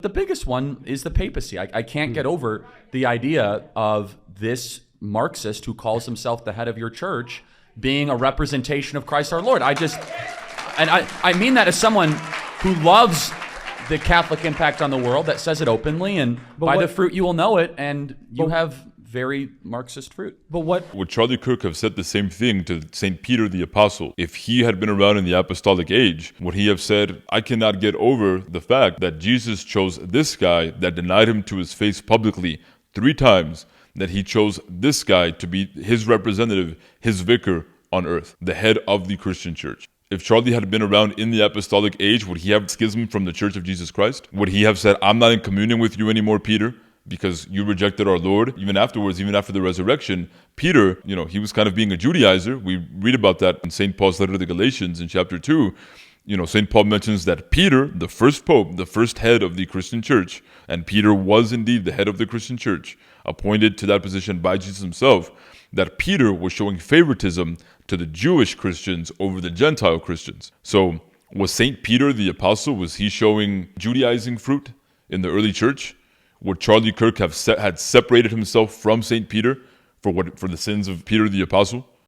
The biggest one is the papacy. I can't get over the idea of this Marxist who calls himself the head of your church being a representation of Christ our Lord. I mean that as someone who loves the Catholic impact on the world, that says it openly, and the fruit you will know it, and you have very Marxist fruit. But would Charlie Kirk have said the same thing to St. Peter the Apostle? If he had been around in the apostolic age, would he have said, I cannot get over the fact that Jesus chose this guy that denied him to his face publicly 3 times, that he chose this guy to be his representative, his vicar on earth, the head of the Christian church? If Charlie had been around in the apostolic age, would he have schism from the Church of Jesus Christ? Would he have said, I'm not in communion with you anymore, Peter, because you rejected our Lord? Even afterwards, even after the resurrection, Peter, he was kind of being a Judaizer. We read about that in St. Paul's letter to the Galatians in chapter 2. St. Paul mentions that Peter, the first pope, the first head of the Christian church, and Peter was indeed the head of the Christian church, appointed to that position by Jesus himself, that Peter was showing favoritism to the Jewish Christians over the Gentile Christians. So was St. Peter the Apostle, was he showing Judaizing fruit in the early church? Would Charlie Kirk have had separated himself from St. Peter for the sins of Peter the Apostle?